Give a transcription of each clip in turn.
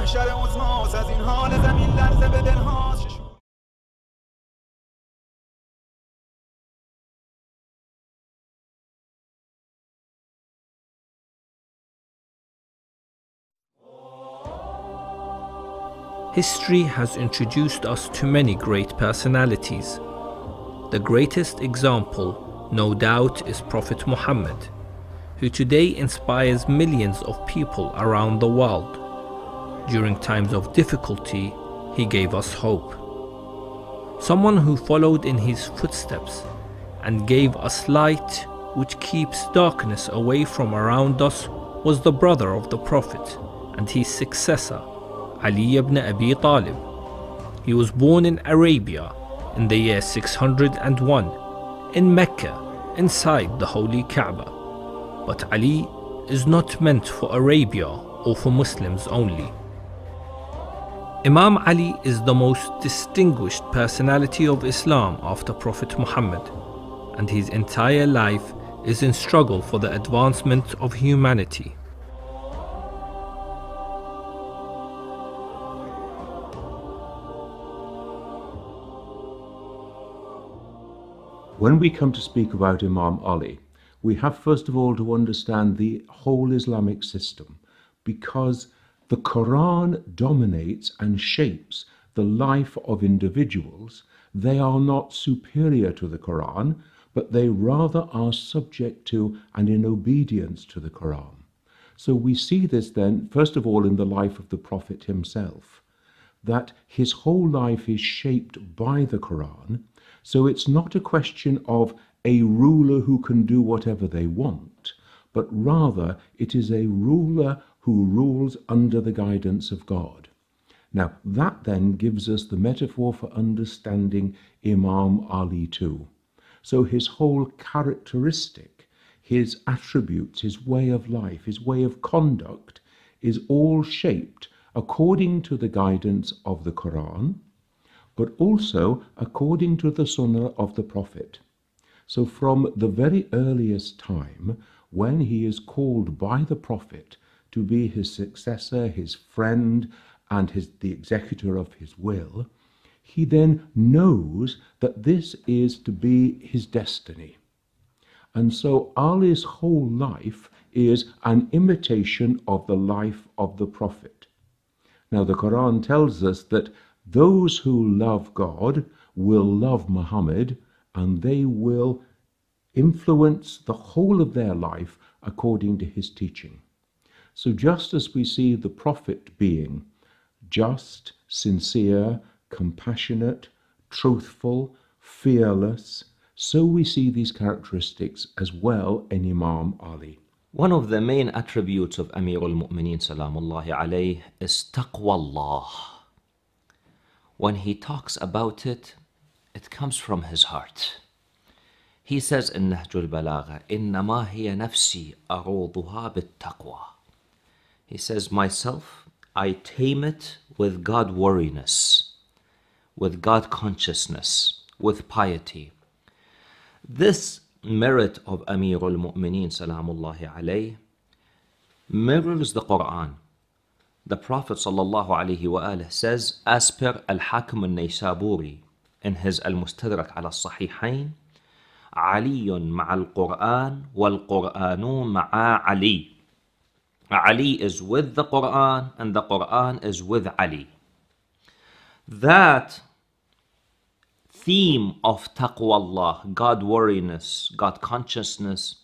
محشر عظماست از این حال زمین لرزه به دلهاست. History has introduced us to many great personalities. The greatest example, no doubt, is Prophet Muhammad, who today inspires millions of people around the world. During times of difficulty, he gave us hope. Someone who followed in his footsteps and gave us light which keeps darkness away from around us was the brother of the Prophet and his successor, Ali ibn Abi Talib. He was born in Arabia in the year 601 in Mecca inside the Holy Kaaba. But Ali is not meant for Arabia or for Muslims only. Imam Ali is the most distinguished personality of Islam after Prophet Muhammad, and his entire life is in struggle for the advancement of humanity. When we come to speak about Imam Ali, we have first of all to understand the whole Islamic system, because the Quran dominates and shapes the life of individuals. They are not superior to the Quran, but they rather are subject to and in obedience to the Quran. So we see this then, first of all, in the life of the Prophet himself, that his whole life is shaped by the Quran. So it's not a question of a ruler who can do whatever they want, but rather it is a ruler who rules under the guidance of God. Now that then gives us the metaphor for understanding Imam Ali too. So his whole characteristic, his attributes, his way of life, his way of conduct is all shaped according to the guidance of the Quran, but also according to the Sunnah of the Prophet. So from the very earliest time, when he is called by the Prophet to be his successor, his friend, and the executor of his will, he then knows that this is to be his destiny. And so Ali's whole life is an imitation of the life of the Prophet. Now the Quran tells us that those who love God will love Muhammad, and they will influence the whole of their life according to his teaching. So just as we see the Prophet being just, sincere, compassionate, truthful, fearless, so we see these characteristics as well in Imam Ali. One of the main attributes of Amir al-Mu'mineen Salamullahi alayh is taqwa Allah. When he talks about it, it comes from his heart. He says in Nahjul Balagha, إِنَّمَا هِيَ نَفْسِي أَرُوضُهَا بِالتَّقْوَى. He says, myself, I tame it with God-worriness, with God consciousness, with piety. This merit of Amir al-Mu'mineen Salamullahi alayh mirrors the Quran. The Prophet sallallahu alayhi wa alihi says, as per Al-Hakim al-Naysaburi in his Al-Mustadrak ala al-Sahihayn, علي مع القرآن والقرآن مع علي. Ali is with the Quran and the Quran is with Ali. That theme of taqwa, God-worriness, God-consciousness,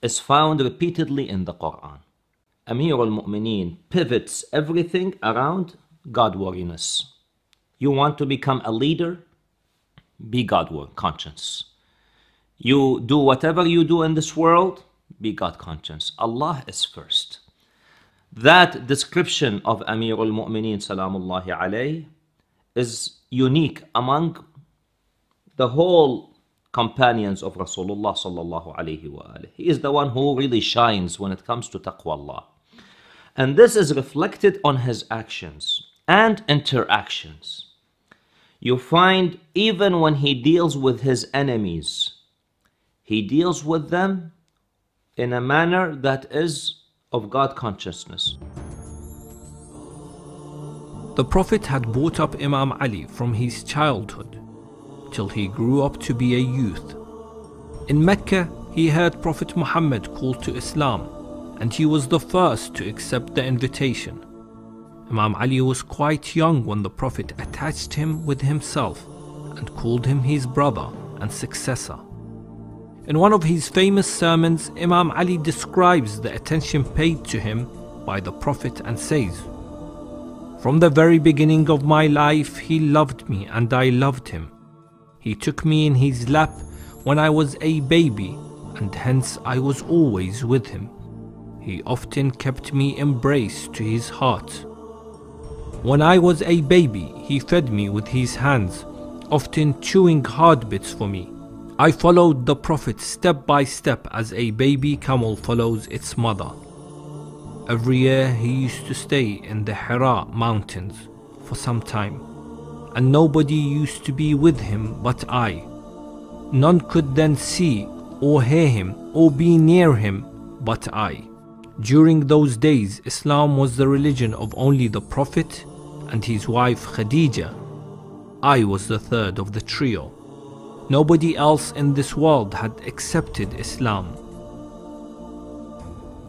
is found repeatedly in the Quran. Amir al-Mu'mineen pivots everything around God-worriness. You want to become a leader? Be God-conscious. You do whatever you do in this world, be God-conscious. Allah is first. That description of Amir al-Mu'mineen Salamullahi alayh is unique among the whole companions of Rasulullah sallallahu alayhi wa alihi. He is the one who really shines when it comes to taqwa. And this is reflected on his actions and interactions. You find even when he deals with his enemies, he deals with them in a manner that is of God consciousness. The Prophet had brought up Imam Ali from his childhood till he grew up to be a youth. In Mecca, he heard Prophet Muhammad call to Islam, and he was the first to accept the invitation. Imam Ali was quite young when the Prophet attached him with himself and called him his brother and successor. In one of his famous sermons, Imam Ali describes the attention paid to him by the Prophet and says, "From the very beginning of my life, he loved me and I loved him. He took me in his lap when I was a baby, and hence I was always with him. He often kept me embraced to his heart. When I was a baby, he fed me with his hands, often chewing hard bits for me. I followed the Prophet step by step as a baby camel follows its mother. Every year he used to stay in the Hira mountains for some time, and nobody used to be with him but I. None could then see or hear him or be near him but I. During those days, Islam was the religion of only the Prophet and his wife Khadija. I was the third of the trio. Nobody else in this world had accepted Islam."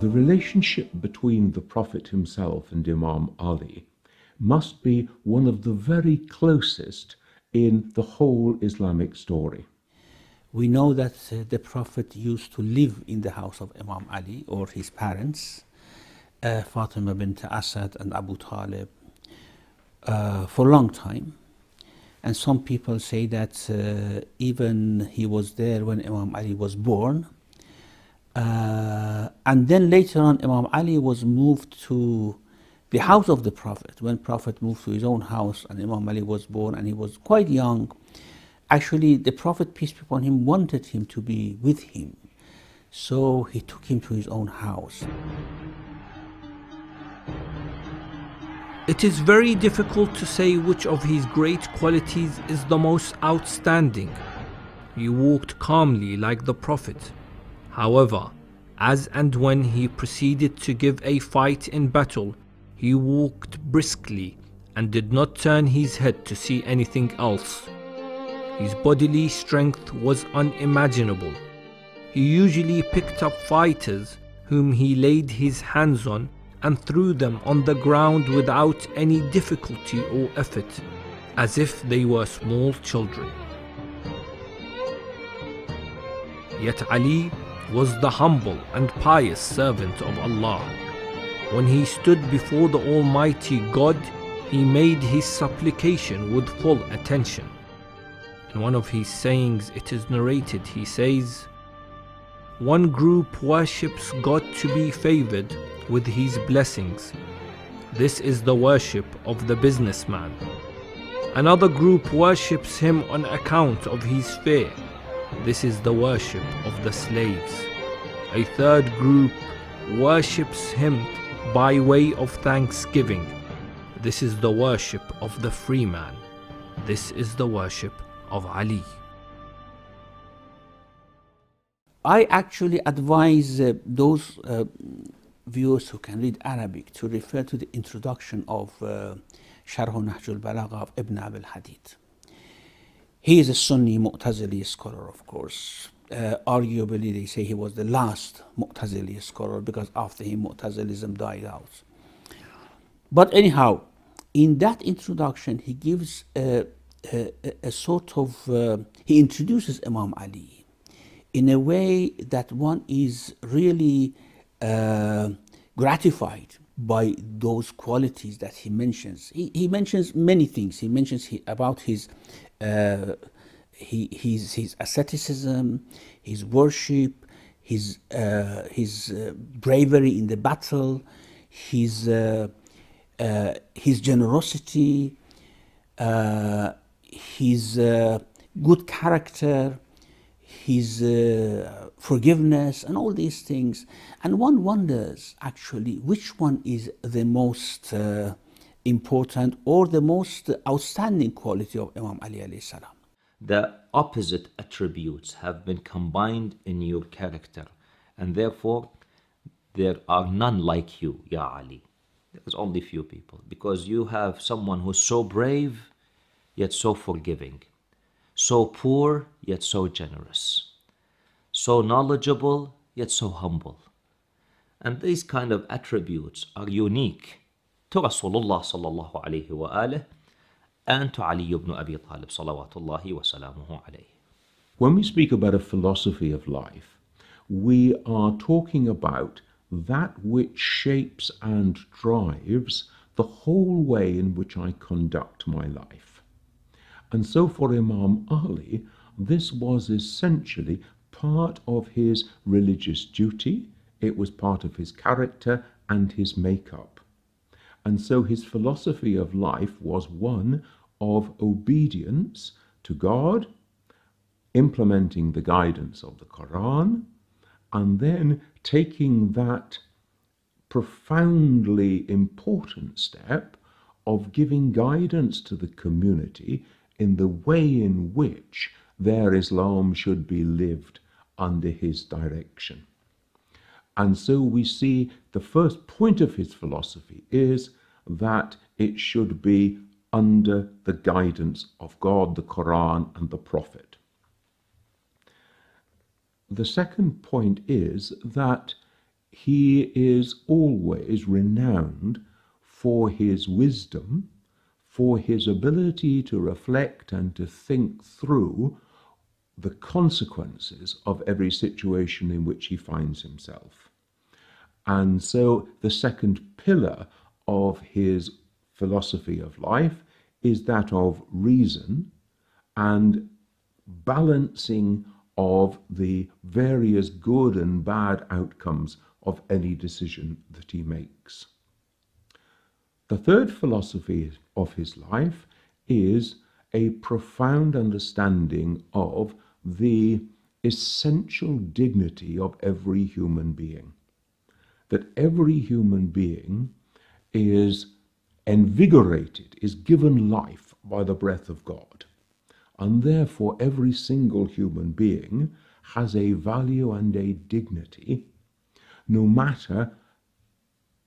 The relationship between the Prophet himself and Imam Ali must be one of the very closest in the whole Islamic story. We know that the Prophet used to live in the house of Imam Ali or his parents, Fatima bint Asad and Abu Talib, for a long time. And some people say that even he was there when Imam Ali was born. And then later on, Imam Ali was moved to the house of the Prophet. When Prophet moved to his own house and Imam Ali was born and he was quite young, actually the Prophet, peace be upon him, wanted him to be with him. So he took him to his own house. It is very difficult to say which of his great qualities is the most outstanding. He walked calmly like the Prophet. However, as and when he proceeded to give a fight in battle, he walked briskly and did not turn his head to see anything else. His bodily strength was unimaginable. He usually picked up fighters whom he laid his hands on and threw them on the ground without any difficulty or effort, as if they were small children. Yet Ali was the humble and pious servant of Allah. When he stood before the Almighty God, he made his supplication with full attention. In one of his sayings, it is narrated, he says, "One group worships God to be favored with his blessings. This is the worship of the businessman. Another group worships him on account of his fear. This is the worship of the slaves. A third group worships him by way of thanksgiving. This is the worship of the free man. This is the worship of Ali." I actually advise those viewers who can read Arabic to refer to the introduction of Sharh Nahj al-Balagha of Ibn Abi al-Hadid. He is a Sunni Mu'tazili scholar, of course. Arguably, they say he was the last Mu'tazili scholar because after him Mu'tazilism died out. But anyhow, in that introduction, he gives a sort of, he introduces Imam Ali in a way that one is really gratified by those qualities that he mentions. He mentions many things. He mentions about his asceticism, his worship, his bravery in the battle, his generosity, his good character, his forgiveness, and all these things. And one wonders actually which one is the most important or the most outstanding quality of Imam Ali alayhi salam. The opposite attributes have been combined in your character, and therefore there are none like you, Ya Ali. There's only few people, because you have someone who's so brave, yet so forgiving, so poor, yet so generous, so knowledgeable, yet so humble. And these kind of attributes are unique to Rasulullah sallallahu alayhi wa alih and to Ali ibn Abi Talib salawatullahi wa salamuhu alayhi. When we speak about a philosophy of life, we are talking about that which shapes and drives the whole way in which I conduct my life. And so for Imam Ali, this was essentially part of his religious duty. It was part of his character and his makeup. And so his philosophy of life was one of obedience to God, implementing the guidance of the Quran, and then taking that profoundly important step of giving guidance to the community in the way in which their Islam should be lived under his direction. And so we see the first point of his philosophy is that it should be under the guidance of God, the Quran, and the Prophet. The second point is that he is always renowned for his wisdom, for his ability to reflect and to think through the consequences of every situation in which he finds himself. And so the second pillar of his philosophy of life is that of reason and balancing of the various good and bad outcomes of any decision that he makes. The third philosophy of his life is a profound understanding of the essential dignity of every human being. That every human being is invigorated, is given life by the breath of God. And therefore every single human being has a value and a dignity, no matter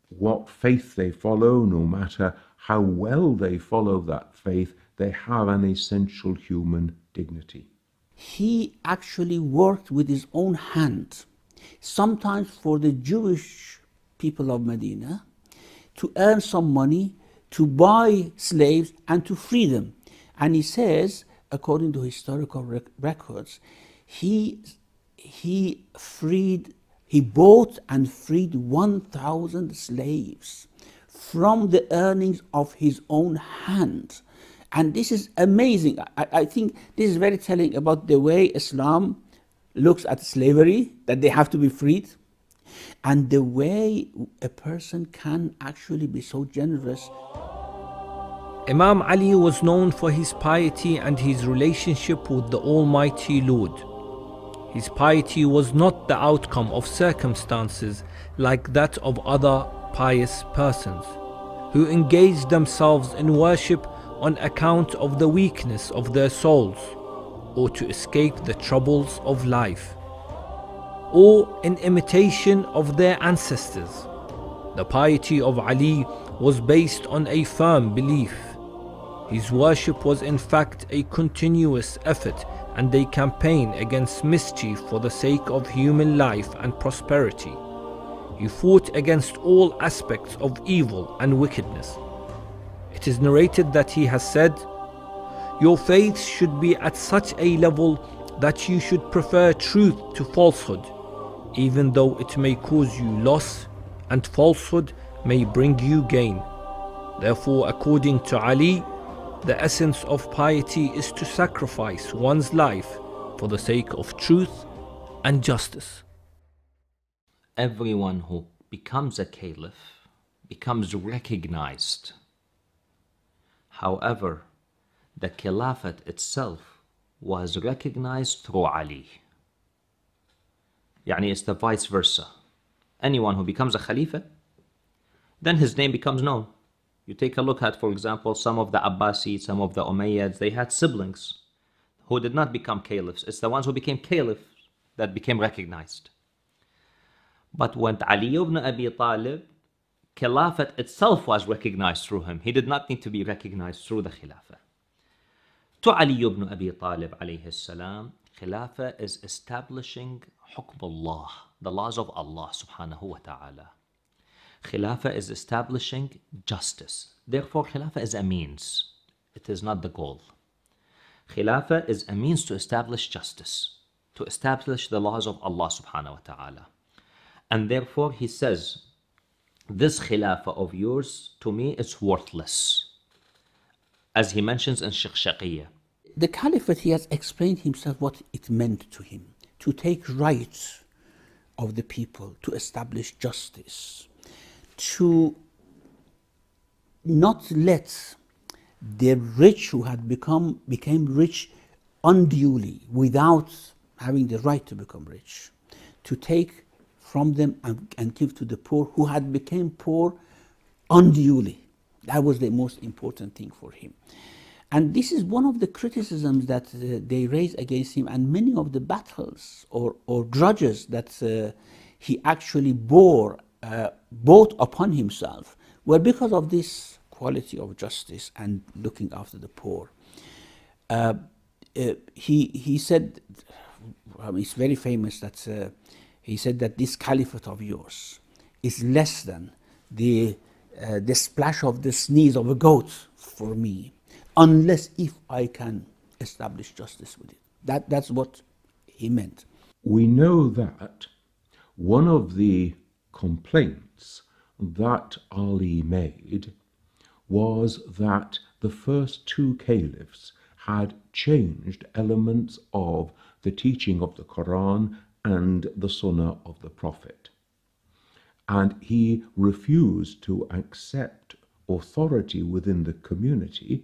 what faith they follow, no matter how well they follow that faith, they have an essential human dignity. He actually worked with his own hand, sometimes for the Jewish people of Medina, to earn some money, to buy slaves, and to free them. And he says, according to historical records, he bought and freed 1,000 slaves from the earnings of his own hand. And this is amazing. I think this is very telling about the way Islam looks at slavery, that they have to be freed, and the way a person can actually be so generous. Imam Ali was known for his piety and his relationship with the Almighty Lord. His piety was not the outcome of circumstances like that of other pious persons, who engaged themselves in worship on account of the weakness of their souls, or to escape the troubles of life, or in imitation of their ancestors. The piety of Ali was based on a firm belief. His worship was in fact a continuous effort and a campaign against mischief for the sake of human life and prosperity. He fought against all aspects of evil and wickedness. It is narrated that he has said, "Your faith should be at such a level that you should prefer truth to falsehood, even though it may cause you loss, and falsehood may bring you gain." Therefore, according to Ali, the essence of piety is to sacrifice one's life for the sake of truth and justice. Everyone who becomes a caliph becomes recognized. However, the caliphate itself was recognized through Ali. Yani it's the vice versa. Anyone who becomes a khalifa, then his name becomes known. You take a look at, for example, some of the Abbasids, some of the Umayyads, they had siblings who did not become caliphs. It's the ones who became caliphs that became recognized. But when Ali ibn Abi Talib Khilafat itself was recognized through him. He did not need to be recognized through the Khilafah. To Ali ibn Abi Talib alayhi salam, Khilafah is establishing hukm Allah, the laws of Allah subhanahu wa ta'ala. Khilafah is establishing justice. Therefore, Khilafah is a means. It is not the goal. Khilafah is a means to establish justice, to establish the laws of Allah subhanahu wa ta'ala. And therefore, he says, this Khilafah of yours, to me, it's worthless. As he mentions in Shiqshaqiyya. The Caliphate, he has explained himself what it meant to him, to take rights of the people, to establish justice, to not let the rich who had became rich unduly without having the right to become rich, to take from them and give to the poor who had become poor unduly. That was the most important thing for him. And this is one of the criticisms that they raise against him, and many of the battles or grudges that he actually brought upon himself were because of this quality of justice and looking after the poor. He said, it's very famous that he said that this caliphate of yours is less than the splash of the sneeze of a goat for me, unless if I can establish justice with it. That's what he meant. We know that one of the complaints that Ali made was that the first two caliphs had changed elements of the teaching of the Quran and the Sunnah of the Prophet. And he refused to accept authority within the community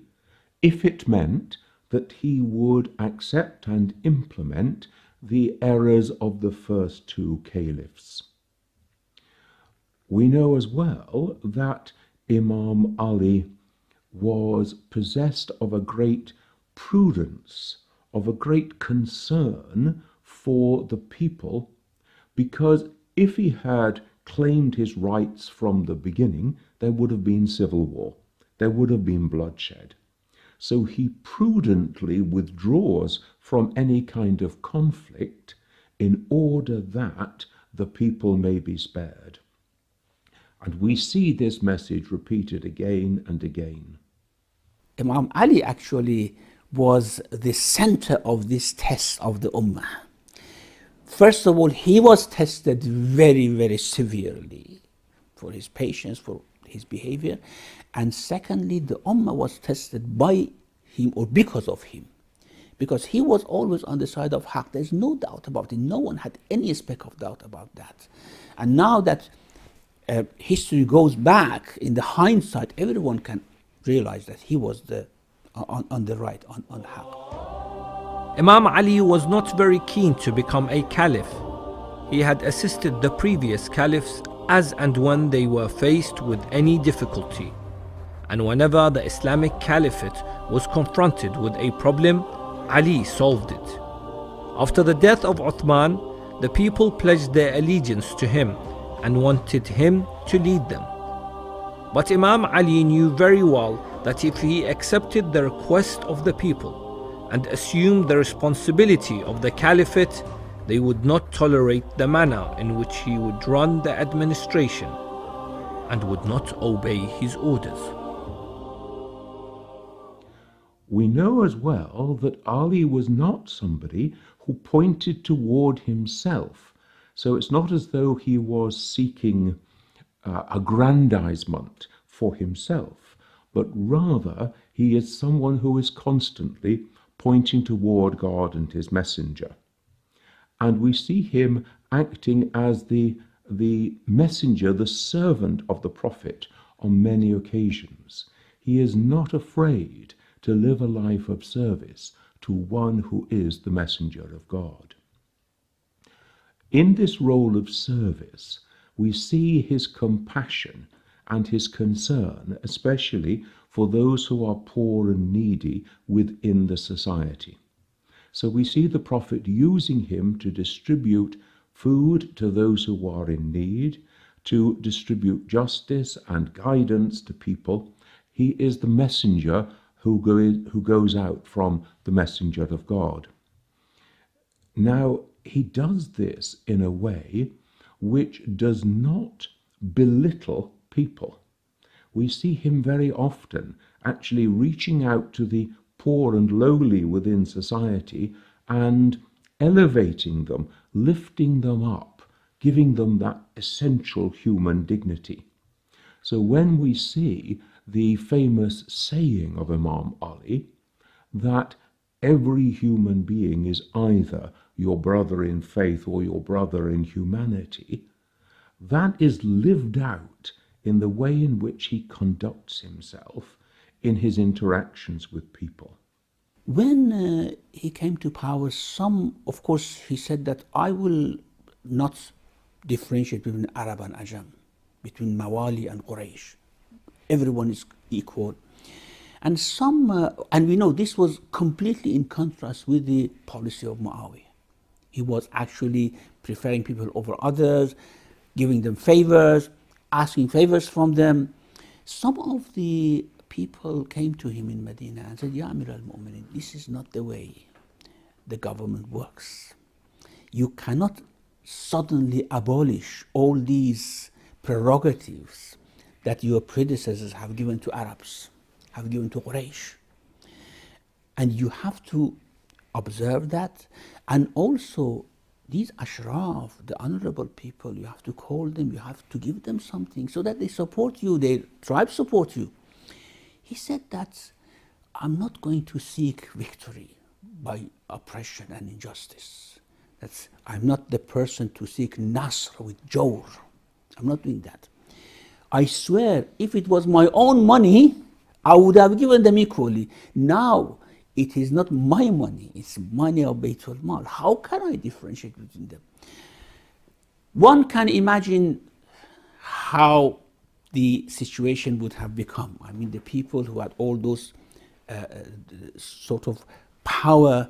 if it meant that he would accept and implement the errors of the first two caliphs. We know as well that Imam Ali was possessed of a great prudence, of a great concern for the people, because if he had claimed his rights from the beginning, there would have been civil war, there would have been bloodshed. So he prudently withdraws from any kind of conflict in order that the people may be spared. And we see this message repeated again and again. Imam Ali actually was the center of this test of the Ummah. First of all, he was tested very, very severely for his patience, for his behavior. And secondly, the Ummah was tested by him or because of him. Because he was always on the side of Haqq. There's no doubt about it. No one had any speck of doubt about that. And now that history goes back, in the hindsight, everyone can realize that he was on the right, on Haqq. Imam Ali was not very keen to become a caliph. He had assisted the previous caliphs as and when they were faced with any difficulty. And whenever the Islamic Caliphate was confronted with a problem, Ali solved it. After the death of Uthman, the people pledged their allegiance to him and wanted him to lead them. But Imam Ali knew very well that if he accepted the request of the people and assumed the responsibility of the Caliphate, they would not tolerate the manner in which he would run the administration and would not obey his orders. We know as well that Ali was not somebody who pointed toward himself. So it's not as though he was seeking aggrandizement for himself, but rather he is someone who is constantly pointing toward God and his messenger. And we see him acting as the messenger, the servant of the Prophet on many occasions. He is not afraid to live a life of service to one who is the messenger of God. In this role of service, we see his compassion and his concern, especially for those who are poor and needy within the society. So we see the Prophet using him to distribute food to those who are in need, to distribute justice and guidance to people. He is the messenger who goes out from the messenger of God. Now, he does this in a way which does not belittle people. We see him very often actually reaching out to the poor and lowly within society and elevating them, lifting them up, giving them that essential human dignity. So when we see the famous saying of Imam Ali that every human being is either your brother in faith or your brother in humanity, that is lived out in the way in which he conducts himself in his interactions with people. When he came to power, of course, he said that I will not differentiate between Arab and Ajam, between Mawali and Quraysh. Everyone is equal. And and we know this was completely in contrast with the policy of Muawiyah. He was actually preferring people over others, giving them favors, asking favors from them. Some of the people came to him in Medina and said, Ya Amir al-Mu'minin, this is not the way the government works. You cannot suddenly abolish all these prerogatives that your predecessors have given to Arabs, have given to Quraysh. And you have to observe that. And also, these ashraf, the honorable people, you have to call them, you have to give them something so that they support you, their tribe support you. He said that I'm not going to seek victory by oppression and injustice. I'm not the person to seek nasr with jawr. I'm not doing that. I swear, if it was my own money, I would have given them equally. Now, it is not my money, it's money of Baytul Mal. How can I differentiate between them? One can imagine how the situation would have become. I mean, the people who had all those sort of power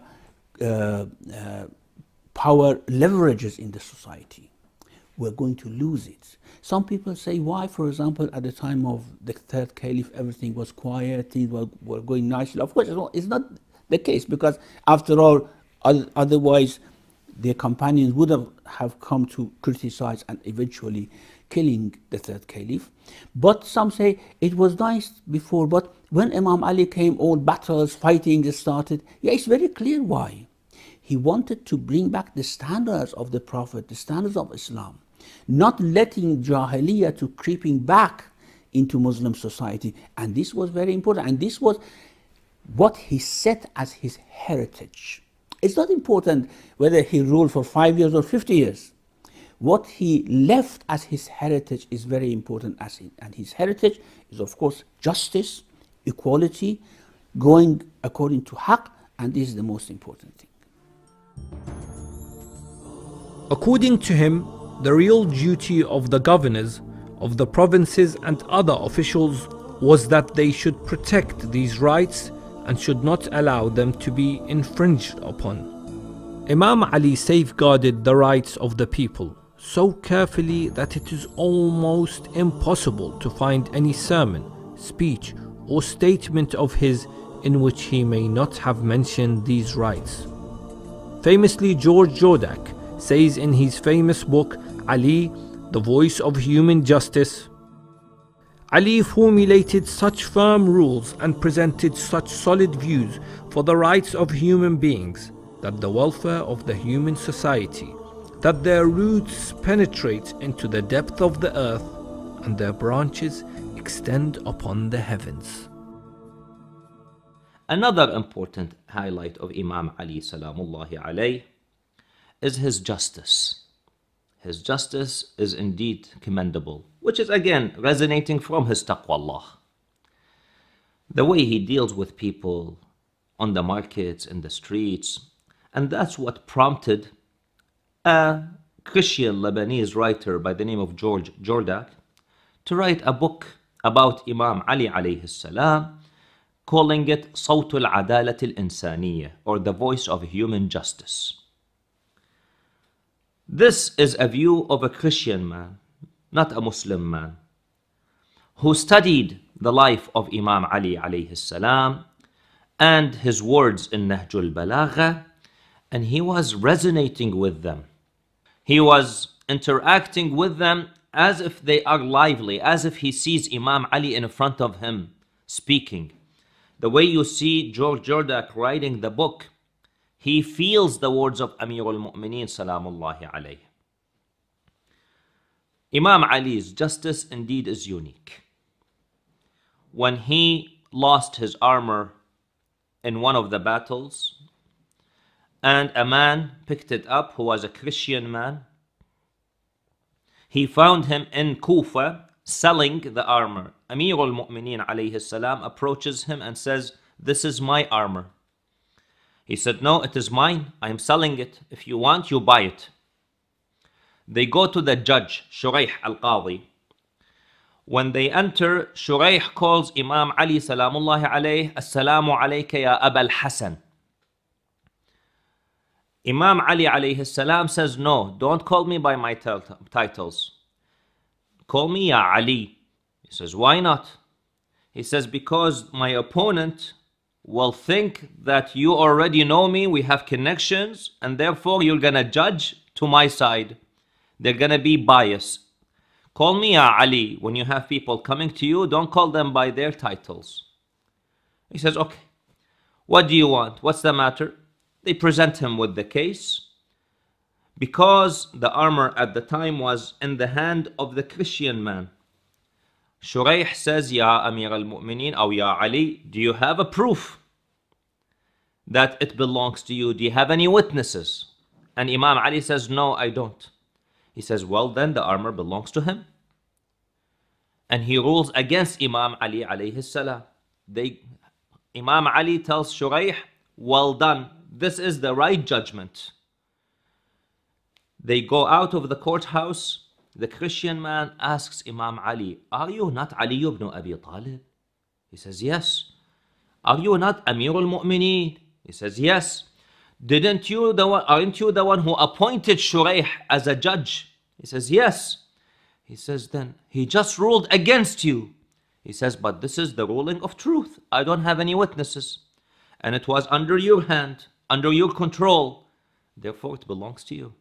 leverages in the society were going to lose it. Some people say, why, for example, at the time of the third caliph, everything was quiet, things were going nicely. Of course, it's not the case, because after all, otherwise their companions would have come to criticize and eventually killing the third caliph. But some say it was nice before, but when Imam Ali came, all battles, fighting started. Yeah, it's very clear why. He wanted to bring back the standards of the Prophet, the standards of Islam, not letting Jahiliyyah to creeping back into Muslim society. And this was very important. And this was what he set as his heritage. It's not important whether he ruled for 5 years or 50 years. What he left as his heritage is very important. And his heritage is, of course, justice, equality, going according to haqq, and this is the most important thing. According to him, the real duty of the governors of the provinces and other officials was that they should protect these rights and should not allow them to be infringed upon. Imam Ali safeguarded the rights of the people so carefully that it is almost impossible to find any sermon, speech, or statement of his in which he may not have mentioned these rights. Famously, George Jordak says in his famous book, Ali, the Voice of Human Justice, Ali formulated such firm rules and presented such solid views for the rights of human beings, that the welfare of the human society, that their roots penetrate into the depth of the earth and their branches extend upon the heavens. Another important highlight of Imam Ali salamullahi alayh is his justice. His justice is indeed commendable, which is again resonating from his taqwallah. The way he deals with people on the markets, in the streets, and that's what prompted a Christian Lebanese writer by the name of George Jordak to write a book about Imam Ali alayhi salam, calling it صوت العدالة الإنسانية, or the voice of human justice. This is a view of a Christian man, not a Muslim man, who studied the life of Imam Ali alayhi salam and his words in Nahjul Balagha, and he was resonating with them. He was interacting with them as if they are lively, as if he sees Imam Ali in front of him speaking. The way you see George Jordak writing the book, he feels the words of Amir al-Mu'mineen salamullahi alayhi. Imam Ali's justice indeed is unique. When he lost his armor in one of the battles, and a man picked it up who was a Christian man, he found him in Kufa selling the armor. Amir al-Mu'mineen alayhi salam approaches him and says, "This is my armor." He said, "No, it is mine. I am selling it. If you want, you buy it." They go to the judge, Shuraih al-Qadi. When they enter, Shuraih calls Imam Ali salamullahi alayhi, "Assalamu alayka ya Abul Hasan." Imam Ali alayhi salam says, "No, don't call me by my titles. Call me Ya Ali." He says, "Why not?" He says, "Because my opponent will think that you already know me, we have connections, and therefore you're gonna judge to my side. They're gonna be biased. Call me Ya Ali. When you have people coming to you, don't call them by their titles." He says, "Okay, what do you want? What's the matter?" They present him with the case. Because the armor at the time was in the hand of the Christian man, Shuraih says, "Ya Amir al-Mu'mineen, or Ya Ali, do you have a proof that it belongs to you? Do you have any witnesses?" And Imam Ali says, "No, I don't." He says, "Well, then the armor belongs to him." And he rules against Imam Ali alayhi salam. Imam Ali tells Shuraih, "Well done. This is the right judgment." They go out of the courthouse. The Christian man asks Imam Ali, "Are you not Ali ibn Abi Talib?" He says, "Yes." "Are you not Amir al-Mu'mineen?" He says, "Yes." Aren't you the one who appointed Shuraih as a judge?" He says, "Yes." He says, "Then he just ruled against you." He says, "But this is the ruling of truth. I don't have any witnesses. And it was under your hand, under your control. Therefore it belongs to you."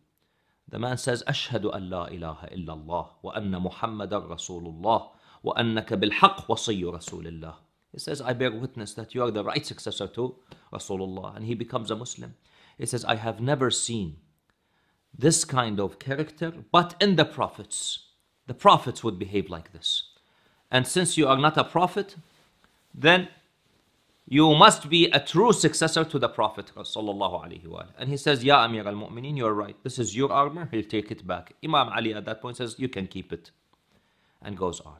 The man says, "Ashhadu an la ilaha illallah wa anna Muhammadan Rasulullah wa annaka bil haqq wasiyyu Rasulillah." He says, "I bear witness that you are the right successor to Rasulullah." And he becomes a Muslim. He says, "I have never seen this kind of character, but in the prophets. The prophets would behave like this. And since you are not a prophet, then you must be a true successor to the Prophet sallallahu alaihi wasallam." And he says, "Ya Amir al-Mu'mineen, you're right. This is your armor. He'll take it back." Imam Ali at that point says, "You can keep it," and goes on.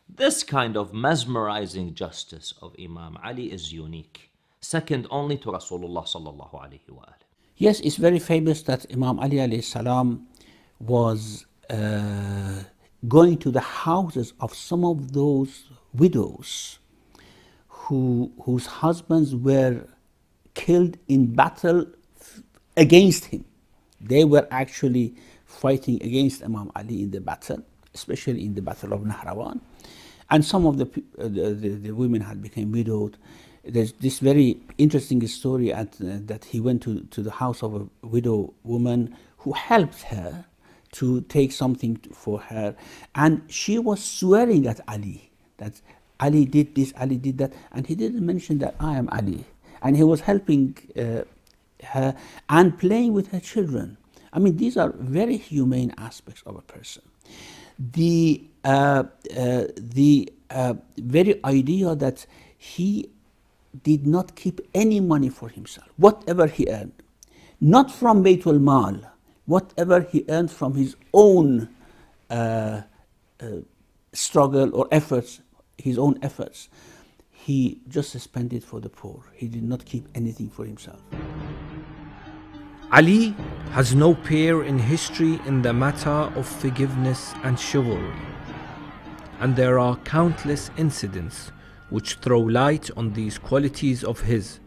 This kind of mesmerizing justice of Imam Ali is unique, second only to Rasulullah sallallahu alaihi wasallam. Yes, it's very famous that Imam Ali alayhi salam was going to the houses of some of those widows whose husbands were killed in battle against him. They were actually fighting against Imam Ali in the battle, especially in the Battle of Nahrawan. And some of the women had become widowed. There's this very interesting story that he went to the house of a widow woman who helped her to take something for her. And she was swearing at Ali, that Ali did this, Ali did that, and he didn't mention that I am Ali. And he was helping her and playing with her children. I mean, these are very humane aspects of a person. The very idea that he did not keep any money for himself, whatever he earned, not from Baytul Mal, whatever he earned from his own struggle or efforts, his own efforts, he just spent it for the poor. He did not keep anything for himself. Ali has no peer in history in the matter of forgiveness and chivalry, and there are countless incidents which throw light on these qualities of his.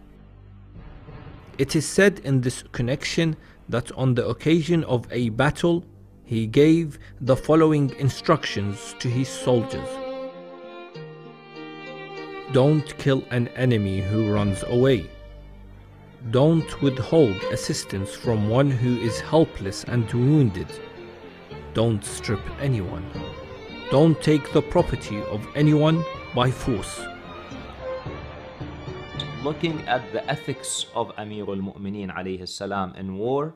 It is said in this connection that on the occasion of a battle, he gave the following instructions to his soldiers. Don't kill an enemy who runs away. Don't withhold assistance from one who is helpless and wounded. Don't strip anyone. Don't take the property of anyone by force. Looking at the ethics of Amir al-Mu'mineen alayhi salam in war,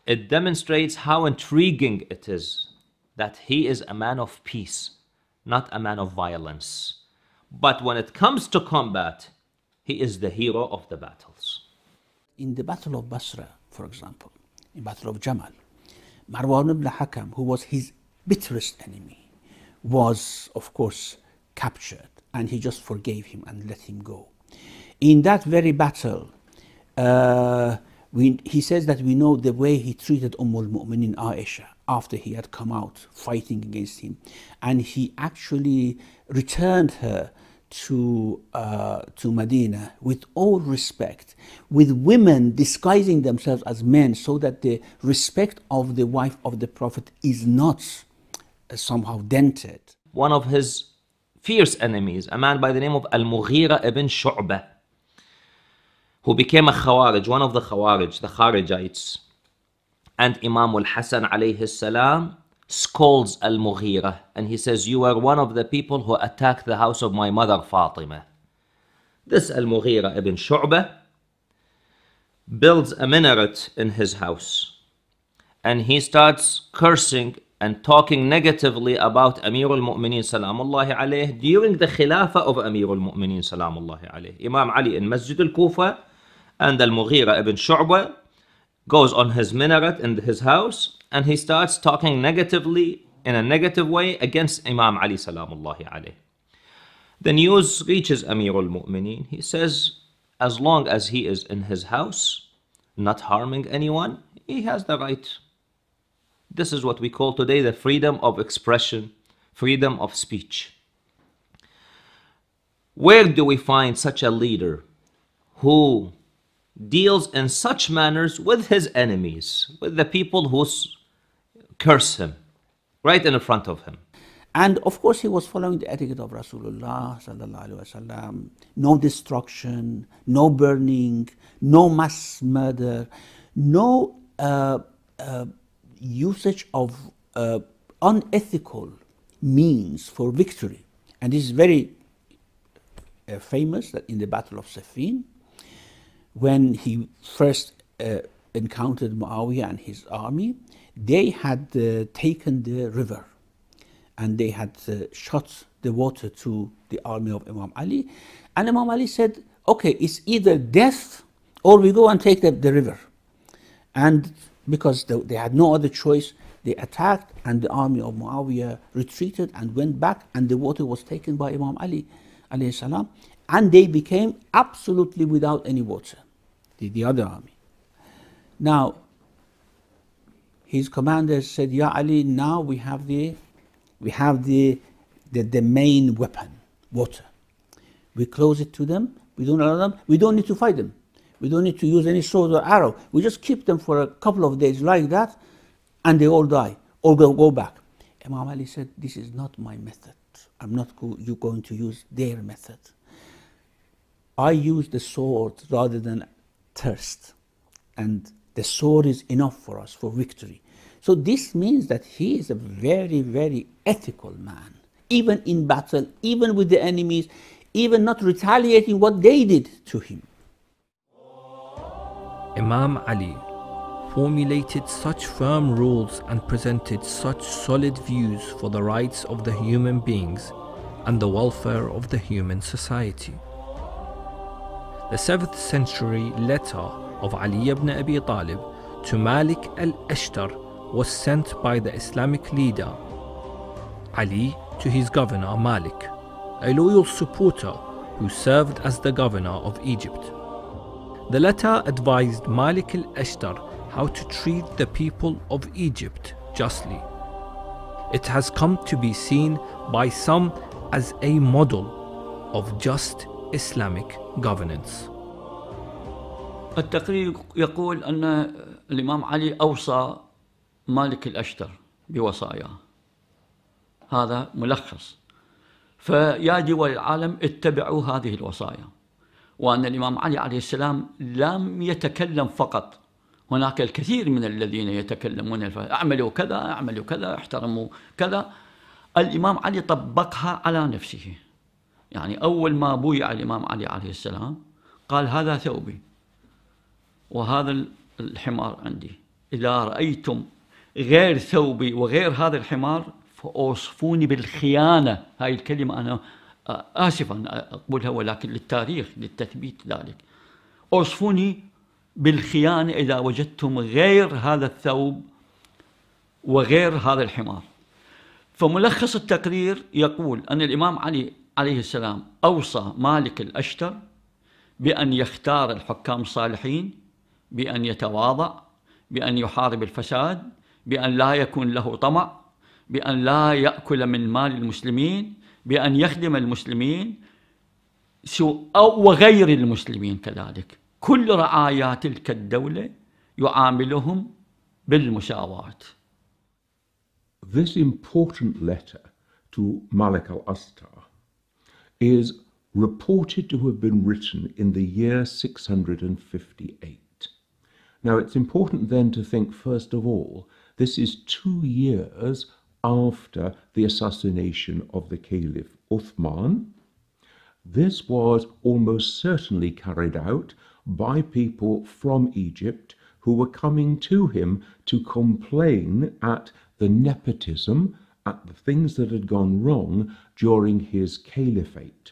it demonstrates how intriguing it is that he is a man of peace, not a man of violence. But when it comes to combat, he is the hero of the battles. In the Battle of Basra, for example, in Battle of Jamal, Marwan ibn Hakam, who was his bitterest enemy, was, of course, captured, and he just forgave him and let him go. In that very battle, he says that we know the way he treated al-Mu'mineen Aisha after he had come out fighting against him, and he actually returned her to Medina with all respect, with women disguising themselves as men so that the respect of the wife of the Prophet is not somehow dented. One of his fierce enemies, a man by the name of Al-Mughira ibn Shu'bah, who became a Khawarij, one of the Khawarij, the Kharijites. And Imam al-Hasan alayhi salam scolds Al-Mughira, and he says, you are one of the people who attacked the house of my mother Fatima. This Al-Mughira ibn Shu'bah builds a minaret in his house, and he starts cursing and talking negatively about Amir al-Mu'mineen salamullahi alayh during the Khilafah of Amir al-Mu'mineen salamullahi alayh. Imam Ali in Masjid al-Kufa, and Al-Mughira ibn Shu'bah goes on his minaret in his house, and he starts talking negatively, in a negative way, against Imam Ali salamullahi alayh. The news reaches Amir al-Mu'mineen. He says, as long as he is in his house, not harming anyone, he has the right. This is what we call today the freedom of expression, freedom of speech. Where do we find such a leader who deals in such manners with his enemies, with the people who curse him, right in front of him? And of course he was following the etiquette of Rasulullah sallallahu alaihi wasallam. No destruction, no burning, no mass murder, no usage of unethical means for victory. And this is very famous, that in the Battle of Siffin, when he first encountered Muawiyah and his army, they had taken the river, and they had shot the water to the army of Imam Ali. And Imam Ali said, okay, it's either death or we go and take the river. And because they had no other choice, they attacked, and the army of Muawiyah retreated and went back, and the water was taken by Imam Ali alayhi salam, and they became absolutely without any water, the other army. Now, his commanders said, Ya Ali, now we have the main weapon, water. We close it to them, we don't allow them, we don't need to fight them. We don't need to use any sword or arrow. We just keep them for a couple of days like that, and they all die, or go back. Imam Ali said, this is not my method. I'm not going to use their method. I use the sword rather than thirst. And the sword is enough for us, for victory. So this means that he is a very, very ethical man, even in battle, even with the enemies, even not retaliating what they did to him. Imam Ali formulated such firm rules and presented such solid views for the rights of the human beings and the welfare of the human society. The 7th century letter of Ali ibn Abi Talib to Malik al-Ashtar was sent by the Islamic leader Ali to his governor Malik, a loyal supporter who served as the governor of Egypt. The letter advised Malik al-Ashtar how to treat the people of Egypt justly. It has come to be seen by some as a model of just Islamic governance. التقرير يقول أن الإمام علي أوصى مالك الأشتر بوصاياه. هذا ملخص. فيا دول العالم اتبعوا هذه الوصايا. وأن الإمام علي عليه السلام لم يتكلم فقط، هناك الكثير من الذين يتكلمون اعملوا كذا اعملوا كذا احترموا كذا. الإمام علي طبقها على نفسه. يعني أول ما بويع الإمام علي عليه السلام قال هذا ثوبي وهذا الحمار عندي، إذا رأيتم غير ثوبي وغير هذا الحمار فأوصفوني بالخيانة. هاي الكلمة أنا آسف أن أقولها، ولكن للتاريخ للتثبيت ذلك. أوصفوني بالخيانة إذا وجدتم غير هذا الثوب وغير هذا الحمار. فملخص التقرير يقول أن الإمام علي عليه السلام أوصى مالك الأشتر بأن يختار الحكام الصالحين، بأن يتواضع، بأن يحارب الفساد، بأن لا يكون له طمع، بأن لا يأكل من مال المسلمين، بأن يخدم المسلمين وغير المسلمين كذلك. كل رعايا تلك الدولة يعاملهم بالمساواة. This important letter to Malik al-Astar is reported to have been written in the year 658. Now it's important then to think, first of all, this is 2 years after the assassination of the Caliph Uthman. This was almost certainly carried out by people from Egypt who were coming to him to complain at the nepotism, at the things that had gone wrong during his caliphate.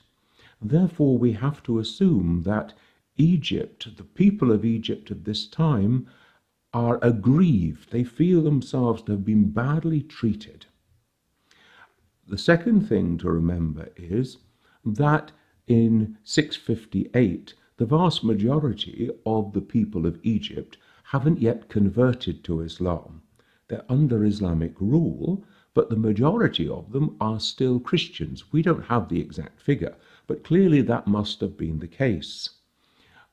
Therefore, we have to assume that Egypt, the people of Egypt at this time, are aggrieved. They feel themselves to have been badly treated. The second thing to remember is that in 658, the vast majority of the people of Egypt haven't yet converted to Islam. They're under Islamic rule, but the majority of them are still Christians. We don't have the exact figure, but clearly that must have been the case.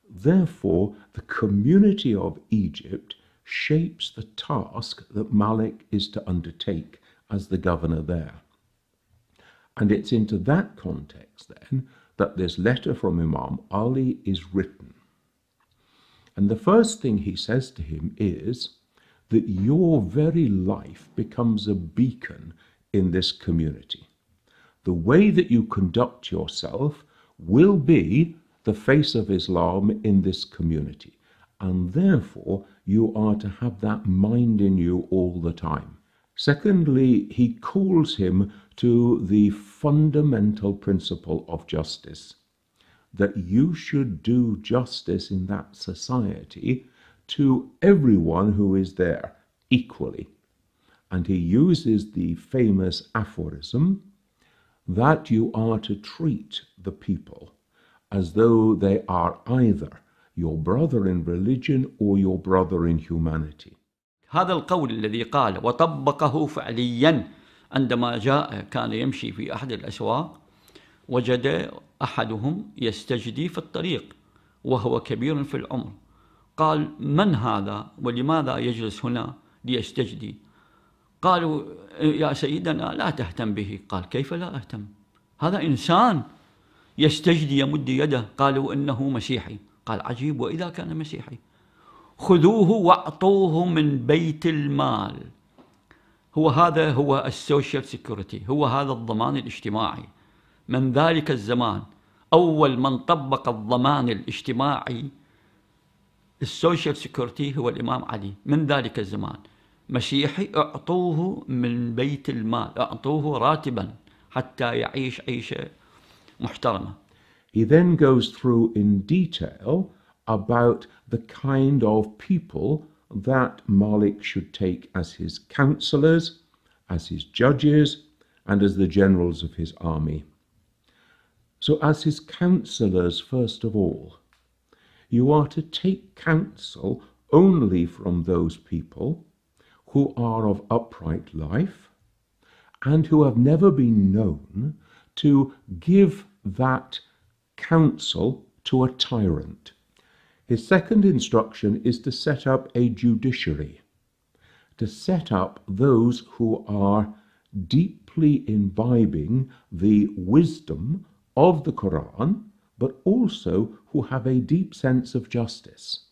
Therefore, the community of Egypt shapes the task that Malik is to undertake as the governor there. And it's into that context, then, that this letter from Imam Ali is written. And the first thing he says to him is that your very life becomes a beacon in this community. The way that you conduct yourself will be the face of Islam in this community. And therefore, you are to have that mind in you all the time. Secondly, he calls him to the fundamental principle of justice, that you should do justice in that society to everyone who is there equally. And he uses the famous aphorism that you are to treat the people as though they are either your brother in religion or your brother in humanity. هذا القول الذي قال وطبقه فعليا عندما جاء كان يمشي في أحد الأسواق وجد أحدهم يستجدي في الطريق وهو كبير في العمر. قال من هذا ولماذا يجلس هنا ليستجدي؟ قالوا يا سيدنا لا تهتم به. قال كيف لا أهتم؟ هذا إنسان يستجدي يمد يده. قالوا إنه مسيحي. قال عجيب، وإذا كان مسيحي خذوه واعطوه من بيت المال. هذا هو السوشيال سيكوريتي، هو هذا الضمان الاجتماعي. من ذلك الزمان أول من طبق الضمان الاجتماعي السوشيال سيكوريتي هو الإمام علي. من ذلك الزمان مسيحي اعطوه من بيت المال، اعطوه راتبا حتى يعيش عيشة محترمة. He then goes through in detail about the kind of people that Malik should take as his counselors, as his judges, and as the generals of his army. So as his counselors, first of all, you are to take counsel only from those people who are of upright life and who have never been known to give that counsel to a tyrant. His second instruction is to set up a judiciary, to set up those who are deeply imbibing the wisdom of the Quran, but also who have a deep sense of justice.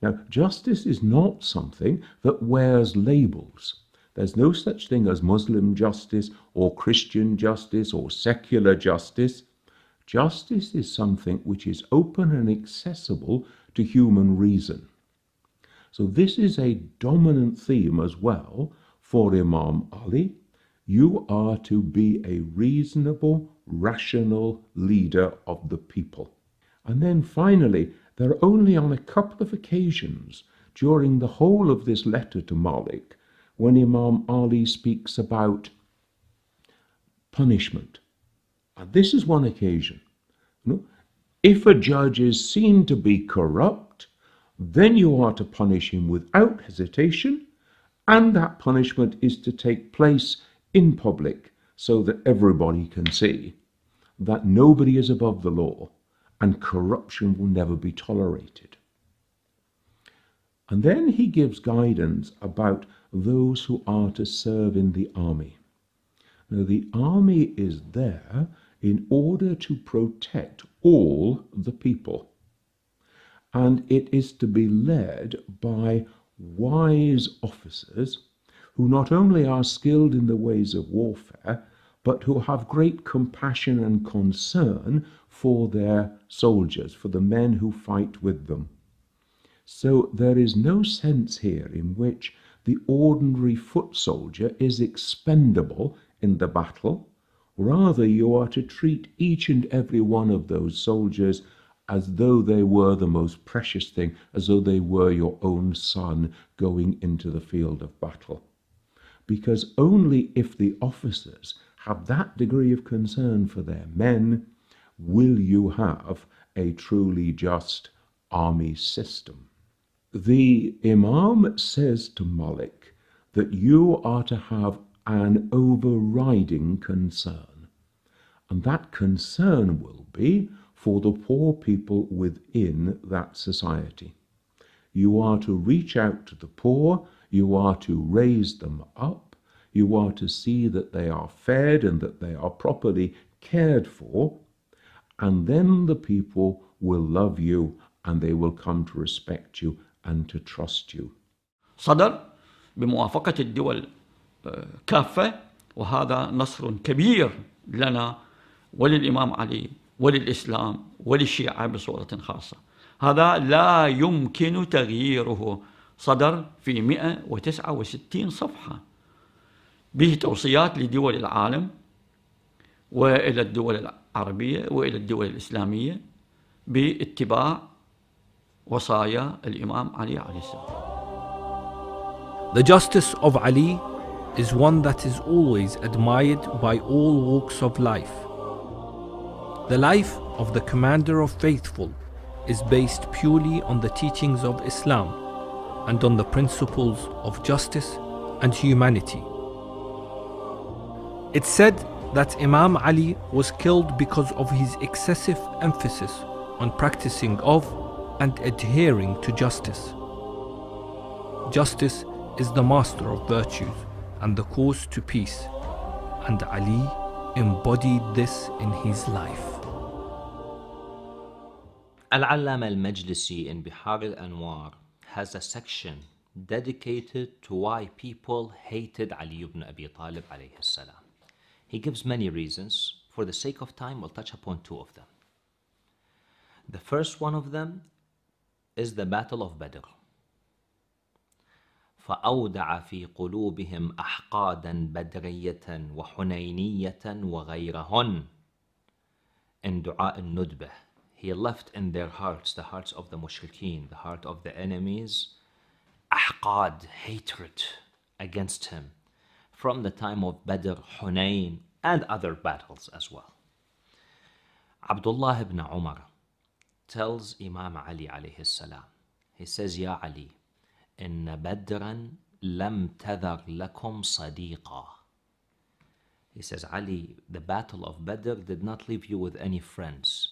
Now, justice is not something that wears labels. There's no such thing as Muslim justice or Christian justice or secular justice. Justice is something which is open and accessible to human reason. So this is a dominant theme as well for Imam Ali. You are to be a reasonable, rational leader of the people. And then finally, there are only on a couple of occasions during the whole of this letter to Malik when Imam Ali speaks about punishment. And this is one occasion. If a judge is seen to be corrupt, then you are to punish him without hesitation, and that punishment is to take place in public so that everybody can see that nobody is above the law and corruption will never be tolerated. And then he gives guidance about those who are to serve in the army. Now, the army is there in order to protect all the people, and it is to be led by wise officers who not only are skilled in the ways of warfare, but who have great compassion and concern for their soldiers, for the men who fight with them. So there is no sense here in which the ordinary foot soldier is expendable in the battle. Rather, you are to treat each and every one of those soldiers as though they were the most precious thing, as though they were your own son going into the field of battle. Because only if the officers have that degree of concern for their men will you have a truly just army system. The Imam says to Malik that you are to have an overriding concern, and that concern will be for the poor people within that society. You are to reach out to the poor, you are to raise them up, you are to see that they are fed and that they are properly cared for, and then the people will love you and they will come to respect you and to trust you. صدر بموافقة الدول كافة، وهذا نصر كبير لنا وللإمام علي وللإسلام وللشيعة بصورة خاصة. هذا لا يمكن تغييره. صدر في 169 صفحة به توصيات لدول العالم وإلى الدول العربية وإلى الدول الإسلامية باتباع وصايا الإمام علي عليه السلام. The justice of Ali is one that is always admired by all walks of life. The life of the Commander of Faithful is based purely on the teachings of Islam and on the principles of justice and humanity. It's said that Imam Ali was killed because of his excessive emphasis on practicing of and adhering to justice. Justice is the master of virtues and the cause to peace, and Ali embodied this in his life. Al-Allama al-Majlisi in Bihar al-Anwar has a section dedicated to why people hated Ali ibn Abi Talib alayhi salam. He gives many reasons. For the sake of time, we'll touch upon two of them. The first one of them is the Battle of Badr. فأودع في قلوبهم أحقادا بدرية وحنينية وغيرهن. In Du'a al-Nudbah, he left in their hearts, the hearts of the mushrikeen, the heart of the enemies, ahqad, hatred against him, from the time of Badr, Hunayn, and other battles as well. Abdullah ibn Umar tells Imam Ali alayhi salam, he says, Ya Ali, إن بدرا لم تذر لكم صديقا. He says, Ali, the battle of Badr did not leave you with any friends.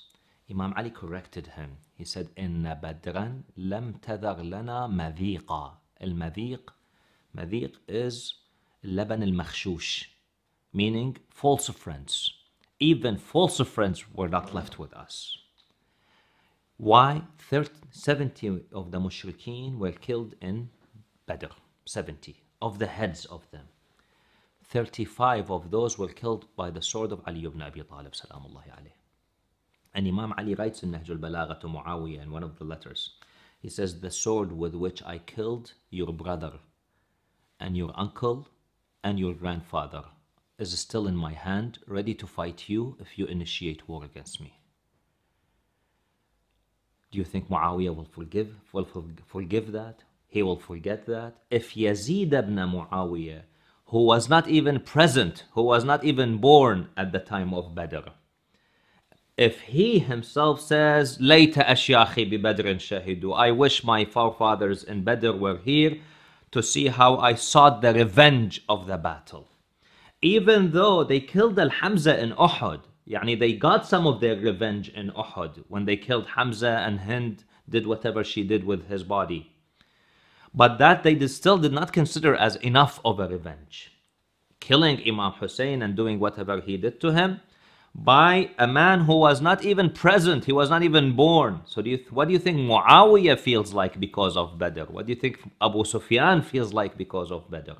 Imam Ali corrected him. He said, إن بدرا لم تذر لنا مذيقا. المذيق Madhiq is laban al-makhshush, meaning false friends. Even false friends were not left with us. Why? 70 of the mushrikeen were killed in Badr. 70 of the heads of them. 35 of those were killed by the sword of Ali ibn Abi Talib, salamullahi alayh. And Imam Ali writes in Nahj al-Balagha to Muawiyah in one of the letters, he says, the sword with which I killed your brother and your uncle and your grandfather is still in my hand, ready to fight you if you initiate war against me. Do you think Muawiyah will forgive that? He will forget that? If Yazid ibn Muawiyah, who was not even present, who was not even born at the time of Badr, if he himself says, Layta ashyakhi bi Badrin shahidu, I wish my forefathers in Badr were here to see how I sought the revenge of the battle. Even though they killed Al-Hamza in Uhud, yani they got some of their revenge in Uhud when they killed Hamza and Hind did whatever she did with his body. But that they still did not consider as enough of a revenge. Killing Imam Hussein and doing whatever he did to him by a man who was not even present, he was not even born. So what do you think Muawiyah feels like because of Badr? What do you think Abu Sufyan feels like because of Badr?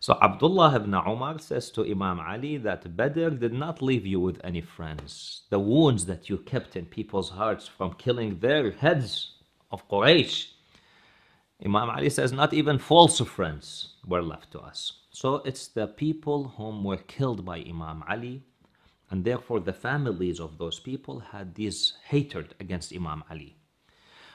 So Abdullah ibn Umar says to Imam Ali that Badr did not leave you with any friends. The wounds that you kept in people's hearts from killing their heads of Quraysh, Imam Ali says not even false friends were left to us. So it's the people whom were killed by Imam Ali, and therefore the families of those people had this hatred against Imam Ali.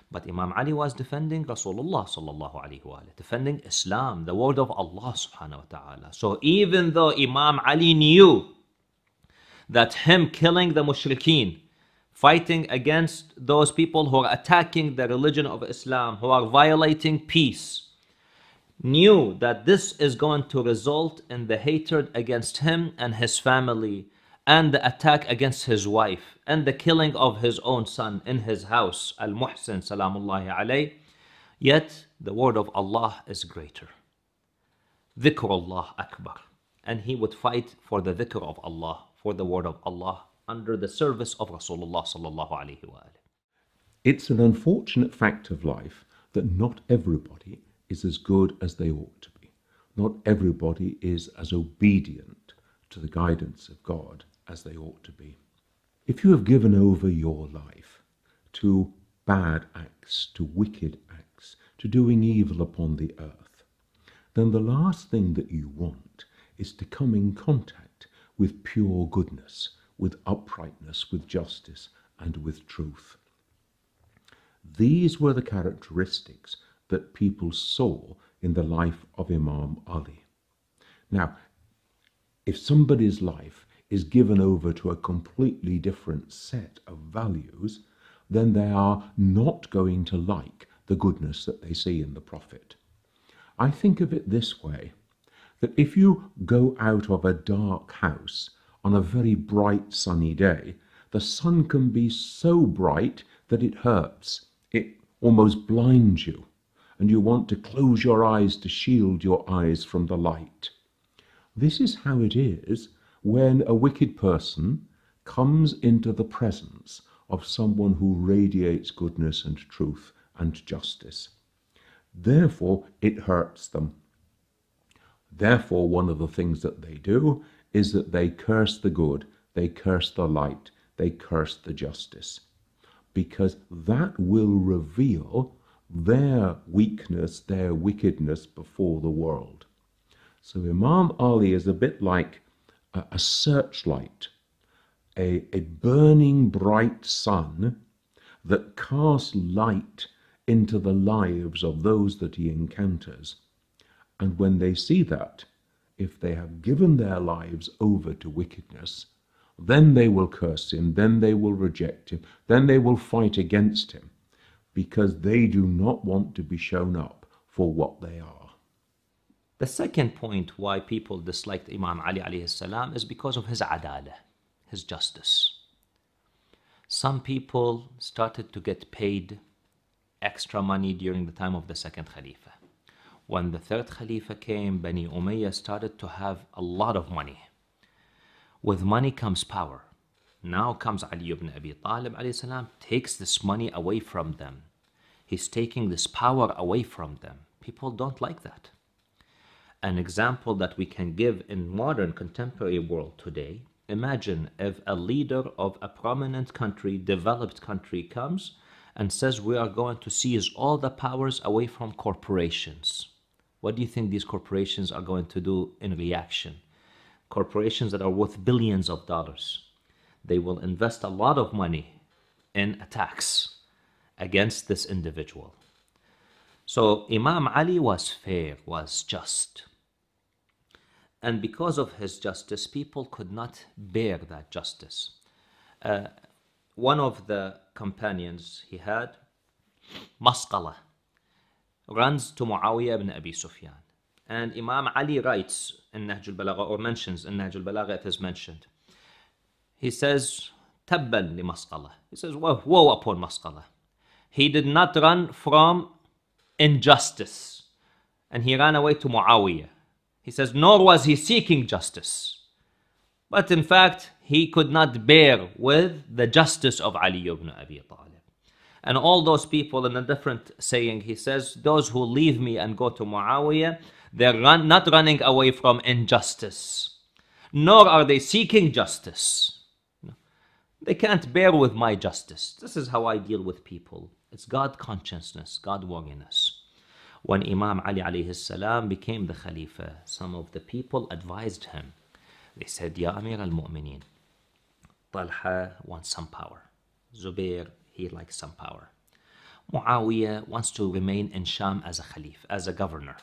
But Imam Ali was defending Rasulullah sallallahu alaihi wasallam, defending Islam, the word of Allah subhanahu wa ta'ala. So even though Imam Ali knew that him killing the mushrikeen, fighting against those people who are attacking the religion of Islam, who are violating peace, knew that this is going to result in the hatred against him and his family, and the attack against his wife, and the killing of his own son in his house, Al-Muhsin salamullahi alayh, yet the word of Allah is greater. Dhikrullah akbar. And he would fight for the dhikr of Allah, for the word of Allah, under the service of Rasulullah sallallahu alayhi wa alayhi. It's an unfortunate fact of life that not everybody is as good as they ought to be. Not everybody is as obedient to the guidance of God as they ought to be. If you have given over your life to bad acts, to wicked acts, to doing evil upon the earth, then the last thing that you want is to come in contact with pure goodness, with uprightness, with justice, and with truth. These were the characteristics that people saw in the life of Imam Ali. Now, if somebody's life is given over to a completely different set of values, then they are not going to like the goodness that they see in the Prophet. I think of it this way, that if you go out of a dark house on a very bright sunny day, the sun can be so bright that it hurts. It almost blinds you, and you want to close your eyes to shield your eyes from the light. This is how it is when a wicked person comes into the presence of someone who radiates goodness and truth and justice. Therefore, it hurts them. Therefore, one of the things that they do is that they curse the good, they curse the light, they curse the justice, because that will reveal their weakness, their wickedness before the world. So Imam Ali is a bit like a searchlight, a burning bright sun that casts light into the lives of those that he encounters. And when they see that, if they have given their lives over to wickedness, then they will curse him, then they will reject him, then they will fight against him, because they do not want to be shown up for what they are. The second point why people disliked Imam Ali alayhi salam is because of his adalah, his justice. Some people started to get paid extra money during the time of the second Khalifa. When the third Khalifa came, Bani Umayyah started to have a lot of money. With money comes power. Now comes Ali ibn Abi Talib alayhi salam, takes this money away from them. He's taking this power away from them. People don't like that. An example that we can give in modern contemporary world today, imagine if a leader of a prominent country, developed country, comes and says we are going to seize all the powers away from corporations. What do you think these corporations are going to do in reaction? Corporations that are worth billions of dollars. They will invest a lot of money in attacks against this individual. So Imam Ali was fair, was just. And because of his justice, people could not bear that justice. One of the companions he had, Masqala, runs to Muawiyah ibn Abi Sufyan. And Imam Ali writes in Nahj al-Balagha, or mentions in Nahj al-Balagha, it is mentioned. He says, Tabban li Masqala. He says, woe upon Masqala. He did not run from injustice. And he ran away to Muawiyah. He says, nor was he seeking justice. But in fact, he could not bear with the justice of Ali ibn Abi Talib. And all those people, in a different saying, he says, those who leave me and go to Muawiyah, they're not running away from injustice, nor are they seeking justice. No. They can't bear with my justice. This is how I deal with people. It's God consciousness, God worthiness. When Imam Ali alayhi salam became the Khalifa, some of the people advised him. They said, Ya Amir al-Mu'mineen, Talha wants some power. Zubair, he likes some power. Muawiyah wants to remain in Sham as a Khalif, as a governor,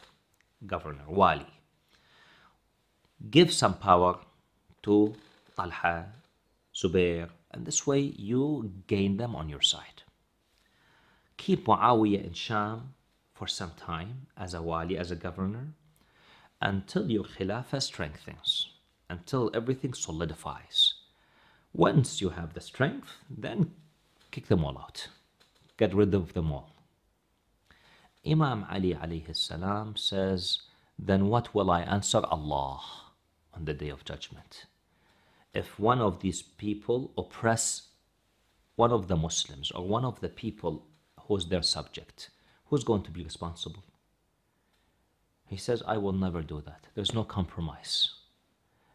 Wali. Give some power to Talha, Zubair, and this way you gain them on your side. Keep Muawiyah in Sham for some time as a Wali, as a governor, until your Khilafah strengthens, until everything solidifies. Once you have the strength, then kick them all out. Get rid of them all. Imam Ali alayhi salam says, then what will I answer Allah on the Day of Judgment? If one of these people oppress one of the Muslims or one of the people who's their subject, who's going to be responsible? He says, I will never do that. There's no compromise.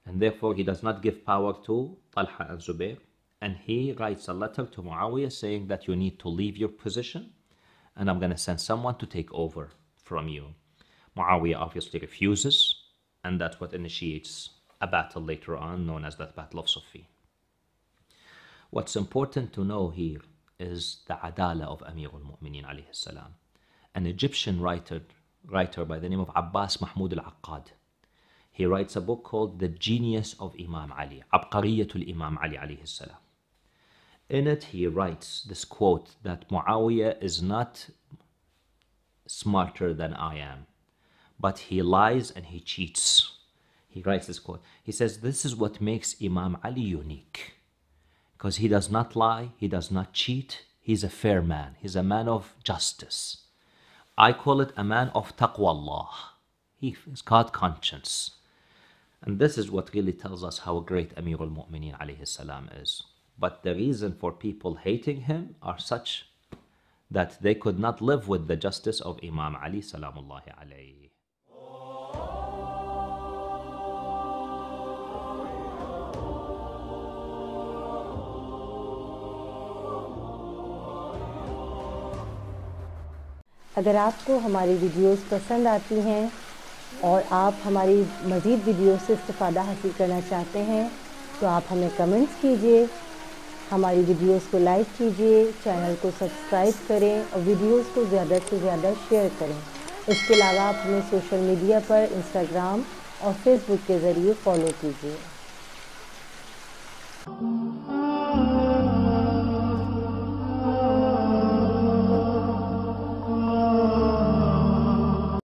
And therefore, he does not give power to Talha and Zubair. And he writes a letter to Muawiyah saying that you need to leave your position and I'm going to send someone to take over from you. Muawiyah obviously refuses, and that's what initiates a battle later on known as the Battle of Siffin. What's important to know here is the adala of Amir al-Mu'mineen alayhi salam. An Egyptian writer by the name of Abbas Mahmoud al-Aqqad. He writes a book called The Genius of Imam Ali, Abqariyatul Imam Ali alayhi salam. In it, he writes this quote that Muawiyah is not smarter than I am, but he lies and he cheats. He writes this quote. He says, this is what makes Imam Ali unique. Because he does not lie, he does not cheat, he's a fair man. He's a man of justice. I call it a man of taqwa Allah. He is God conscience. And this is what really tells us how great Amir al-Mu'mineen alayhi salam is. But the reason for people hating him are such that they could not live with the justice of Imam Ali salamullahi alayhi. अगर आपको हमारी videos पसंद आती हैं और आप हमारी मज़ीद वीडियो से इस्तिफ़ादा हासिल करना चाहते हैं तो आप हमें कमेंट्स कीजिए, हमारी वीडियोस को लाइक कीजिए, चैनल को सब्सक्राइब करें और वीडियोस को ज़्यादा से ज़्यादा शेयर करें। इसके अलावा आप हमें सोशल मीडिया पर इंस्टाग्राम और फेसबुक के ज़रिए फॉलो कीजिए।